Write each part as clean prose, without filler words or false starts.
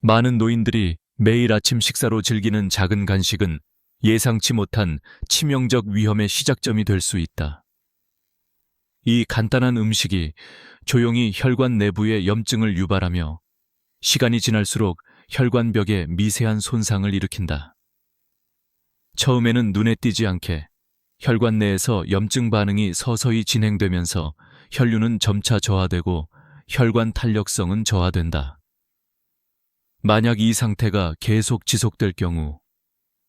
많은 노인들이 매일 아침 식사로 즐기는 작은 간식은 예상치 못한 치명적 위험의 시작점이 될 수 있다. 이 간단한 음식이 조용히 혈관 내부의 염증을 유발하며 시간이 지날수록 혈관벽에 미세한 손상을 일으킨다. 처음에는 눈에 띄지 않게 혈관 내에서 염증 반응이 서서히 진행되면서 혈류는 점차 저하되고 혈관 탄력성은 저하된다. 만약 이 상태가 계속 지속될 경우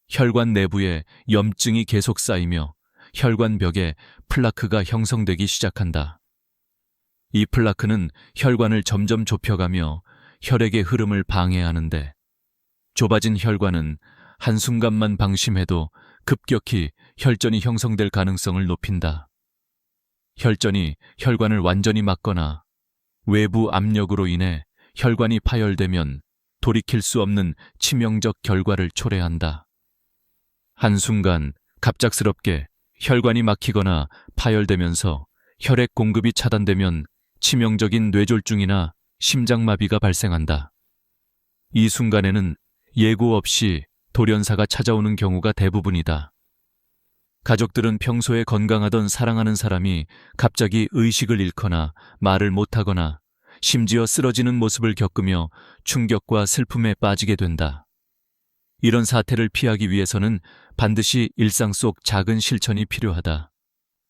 혈관 내부에 염증이 계속 쌓이며 혈관벽에 플라크가 형성되기 시작한다. 이 플라크는 혈관을 점점 좁혀가며 혈액의 흐름을 방해하는데 좁아진 혈관은 한순간만 방심해도 급격히 혈전이 형성될 가능성을 높인다. 혈전이 혈관을 완전히 막거나 외부 압력으로 인해 혈관이 파열되면 돌이킬 수 없는 치명적 결과를 초래한다. 한순간 갑작스럽게 혈관이 막히거나 파열되면서 혈액 공급이 차단되면 치명적인 뇌졸중이나 심장마비가 발생한다. 이 순간에는 예고 없이 돌연사가 찾아오는 경우가 대부분이다. 가족들은 평소에 건강하던 사랑하는 사람이 갑자기 의식을 잃거나 말을 못하거나 심지어 쓰러지는 모습을 겪으며 충격과 슬픔에 빠지게 된다. 이런 사태를 피하기 위해서는 반드시 일상 속 작은 실천이 필요하다.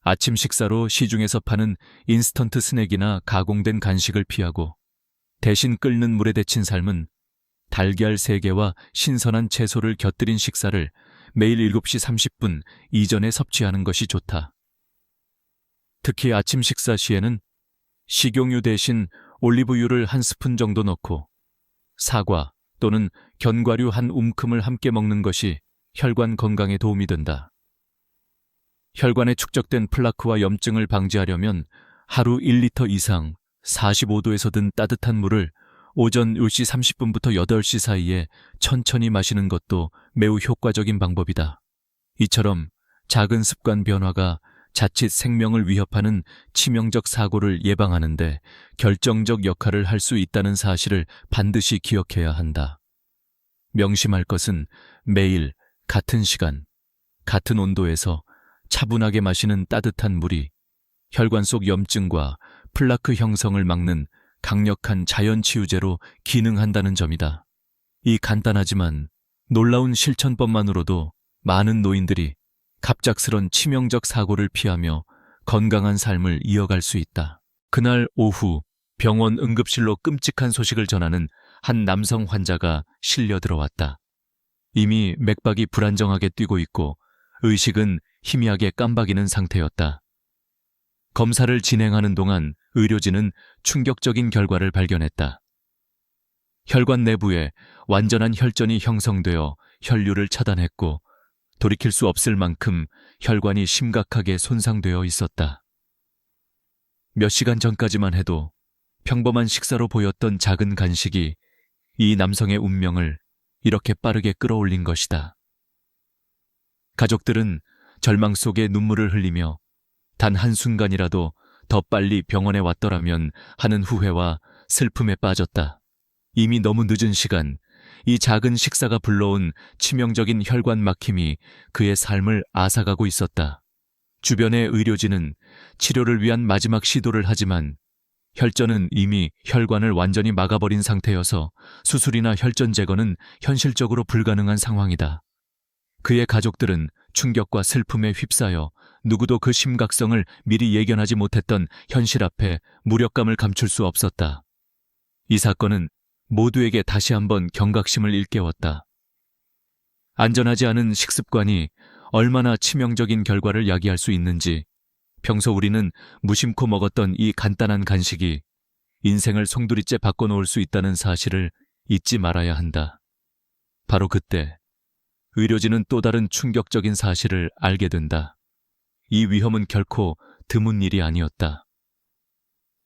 아침 식사로 시중에서 파는 인스턴트 스낵이나 가공된 간식을 피하고 대신 끓는 물에 데친 삶은 달걀 3개와 신선한 채소를 곁들인 식사를 매일 7시 30분 이전에 섭취하는 것이 좋다. 특히 아침 식사 시에는 식용유 대신 올리브유를 1스푼 정도 넣고 사과 또는 견과류 한 움큼을 함께 먹는 것이 혈관 건강에 도움이 된다. 혈관에 축적된 플라크와 염증을 방지하려면 하루 1리터 이상 45도에서 든 따뜻한 물을 오전 10시 30분부터 8시 사이에 천천히 마시는 것도 매우 효과적인 방법이다. 이처럼 작은 습관 변화가 자칫 생명을 위협하는 치명적 사고를 예방하는 데 결정적 역할을 할 수 있다는 사실을 반드시 기억해야 한다. 명심할 것은 매일 같은 시간, 같은 온도에서 차분하게 마시는 따뜻한 물이 혈관 속 염증과 플라크 형성을 막는 강력한 자연치유제로 기능한다는 점이다. 이 간단하지만 놀라운 실천법만으로도 많은 노인들이 갑작스런 치명적 사고를 피하며 건강한 삶을 이어갈 수 있다. 그날 오후 병원 응급실로 끔찍한 소식을 전하는 한 남성 환자가 실려 들어왔다. 이미 맥박이 불안정하게 뛰고 있고 의식은 희미하게 깜박이는 상태였다. 검사를 진행하는 동안 의료진은 충격적인 결과를 발견했다. 혈관 내부에 완전한 혈전이 형성되어 혈류를 차단했고 돌이킬 수 없을 만큼 혈관이 심각하게 손상되어 있었다. 몇 시간 전까지만 해도 평범한 식사로 보였던 작은 간식이 이 남성의 운명을 이렇게 빠르게 끌어올린 것이다. 가족들은 절망 속에 눈물을 흘리며 단 한순간이라도 더 빨리 병원에 왔더라면 하는 후회와 슬픔에 빠졌다. 이미 너무 늦은 시간, 이 작은 식사가 불러온 치명적인 혈관 막힘이 그의 삶을 앗아가고 있었다. 주변의 의료진은 치료를 위한 마지막 시도를 하지만 혈전은 이미 혈관을 완전히 막아버린 상태여서 수술이나 혈전 제거는 현실적으로 불가능한 상황이다. 그의 가족들은 충격과 슬픔에 휩싸여 누구도 그 심각성을 미리 예견하지 못했던 현실 앞에 무력감을 감출 수 없었다. 이 사건은 모두에게 다시 한번 경각심을 일깨웠다. 안전하지 않은 식습관이 얼마나 치명적인 결과를 야기할 수 있는지 평소 우리는 무심코 먹었던 이 간단한 간식이 인생을 송두리째 바꿔놓을 수 있다는 사실을 잊지 말아야 한다. 바로 그때 의료진은 또 다른 충격적인 사실을 알게 된다. 이 위험은 결코 드문 일이 아니었다.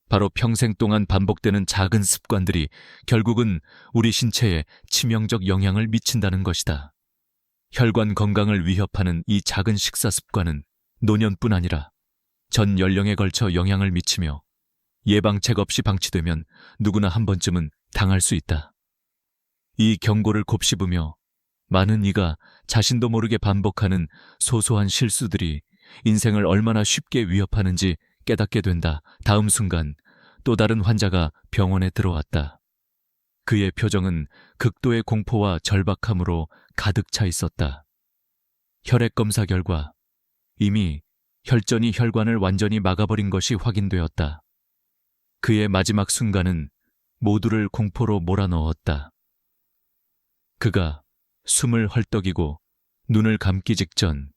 바로 평생 동안 반복되는 작은 습관들이 결국은 우리 신체에 치명적 영향을 미친다는 것이다. 혈관 건강을 위협하는 이 작은 식사 습관은 노년뿐 아니라 전 연령에 걸쳐 영향을 미치며 예방책 없이 방치되면 누구나 한 번쯤은 당할 수 있다. 이 경고를 곱씹으며 많은 이가 자신도 모르게 반복하는 소소한 실수들이 인생을 얼마나 쉽게 위협하는지 깨닫게 된다. 다음 순간 또 다른 환자가 병원에 들어왔다. 그의 표정은 극도의 공포와 절박함으로 가득 차 있었다. 혈액 검사 결과 이미 혈전이 혈관을 완전히 막아버린 것이 확인되었다. 그의 마지막 순간은 모두를 공포로 몰아넣었다. 그가 숨을 헐떡이고 눈을 감기 직전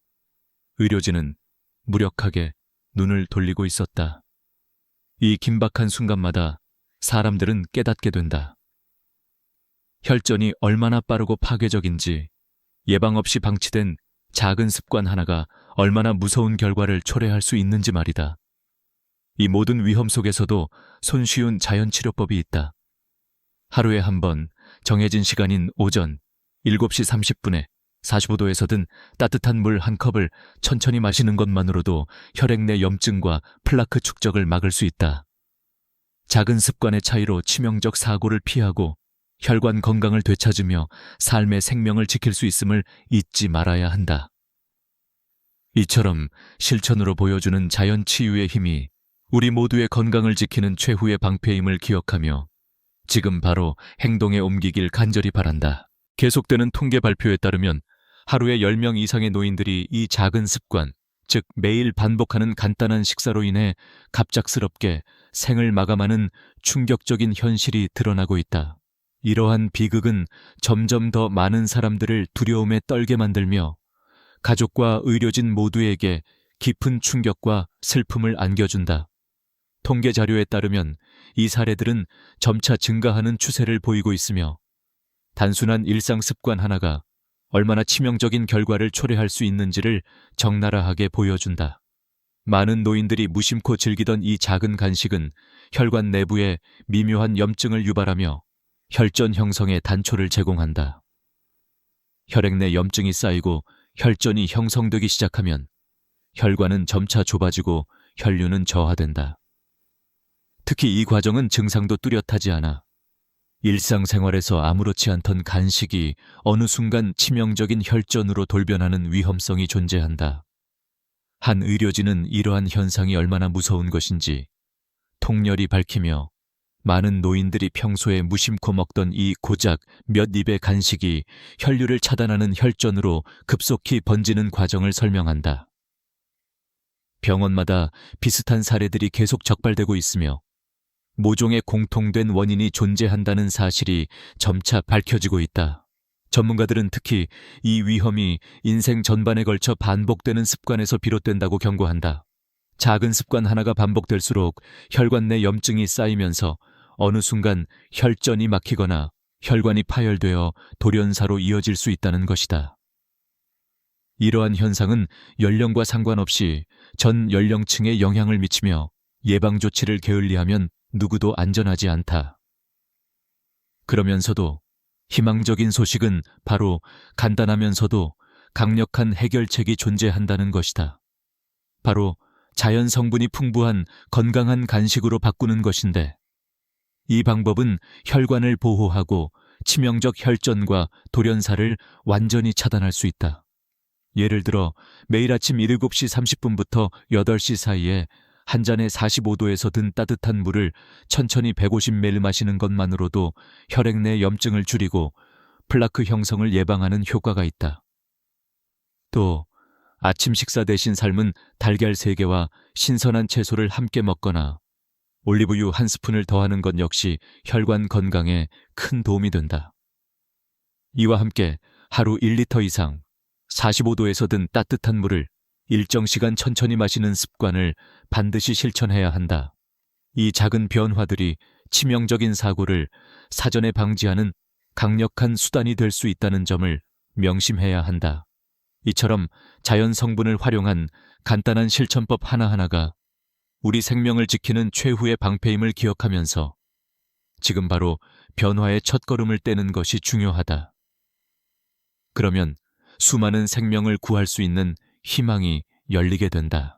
의료진은 무력하게 눈을 돌리고 있었다. 이 긴박한 순간마다 사람들은 깨닫게 된다. 혈전이 얼마나 빠르고 파괴적인지, 예방 없이 방치된 작은 습관 하나가 얼마나 무서운 결과를 초래할 수 있는지 말이다. 이 모든 위험 속에서도 손쉬운 자연치료법이 있다. 하루에 한 번 정해진 시간인 오전 7시 30분에 45도에서 든 따뜻한 물 한 컵을 천천히 마시는 것만으로도 혈액 내 염증과 플라크 축적을 막을 수 있다. 작은 습관의 차이로 치명적 사고를 피하고 혈관 건강을 되찾으며 삶의 생명을 지킬 수 있음을 잊지 말아야 한다. 이처럼 실천으로 보여주는 자연 치유의 힘이 우리 모두의 건강을 지키는 최후의 방패임을 기억하며 지금 바로 행동에 옮기길 간절히 바란다. 계속되는 통계 발표에 따르면 하루에 10명 이상의 노인들이 이 작은 습관, 즉 매일 반복하는 간단한 식사로 인해 갑작스럽게 생을 마감하는 충격적인 현실이 드러나고 있다. 이러한 비극은 점점 더 많은 사람들을 두려움에 떨게 만들며 가족과 의료진 모두에게 깊은 충격과 슬픔을 안겨준다. 통계 자료에 따르면 이 사례들은 점차 증가하는 추세를 보이고 있으며 단순한 일상 습관 하나가 얼마나 치명적인 결과를 초래할 수 있는지를 적나라하게 보여준다. 많은 노인들이 무심코 즐기던 이 작은 간식은 혈관 내부에 미묘한 염증을 유발하며 혈전 형성에 단초를 제공한다. 혈액 내 염증이 쌓이고 혈전이 형성되기 시작하면 혈관은 점차 좁아지고 혈류는 저하된다. 특히 이 과정은 증상도 뚜렷하지 않아 일상생활에서 아무렇지 않던 간식이 어느 순간 치명적인 혈전으로 돌변하는 위험성이 존재한다. 한 의료진은 이러한 현상이 얼마나 무서운 것인지 통렬히 밝히며 많은 노인들이 평소에 무심코 먹던 이 고작 몇 입의 간식이 혈류를 차단하는 혈전으로 급속히 번지는 과정을 설명한다. 병원마다 비슷한 사례들이 계속 적발되고 있으며 모종의 공통된 원인이 존재한다는 사실이 점차 밝혀지고 있다. 전문가들은 특히 이 위험이 인생 전반에 걸쳐 반복되는 습관에서 비롯된다고 경고한다. 작은 습관 하나가 반복될수록 혈관 내 염증이 쌓이면서 어느 순간 혈전이 막히거나 혈관이 파열되어 돌연사로 이어질 수 있다는 것이다. 이러한 현상은 연령과 상관없이 전 연령층에 영향을 미치며 예방 조치를 게을리하면 누구도 안전하지 않다. 그러면서도 희망적인 소식은 바로 간단하면서도 강력한 해결책이 존재한다는 것이다. 바로 자연 성분이 풍부한 건강한 간식으로 바꾸는 것인데 이 방법은 혈관을 보호하고 치명적 혈전과 돌연사를 완전히 차단할 수 있다. 예를 들어 매일 아침 7시 30분부터 8시 사이에 한 잔에 45도에서 든 따뜻한 물을 천천히 150ml 마시는 것만으로도 혈액 내 염증을 줄이고 플라크 형성을 예방하는 효과가 있다. 또 아침 식사 대신 삶은 달걀 3개와 신선한 채소를 함께 먹거나 올리브유 1스푼을 더하는 것 역시 혈관 건강에 큰 도움이 된다. 이와 함께 하루 1리터 이상 45도에서 든 따뜻한 물을 일정 시간 천천히 마시는 습관을 반드시 실천해야 한다. 이 작은 변화들이 치명적인 사고를 사전에 방지하는 강력한 수단이 될 수 있다는 점을 명심해야 한다. 이처럼 자연 성분을 활용한 간단한 실천법 하나하나가 우리 생명을 지키는 최후의 방패임을 기억하면서 지금 바로 변화의 첫걸음을 떼는 것이 중요하다. 그러면 수많은 생명을 구할 수 있는 희망이 열리게 된다.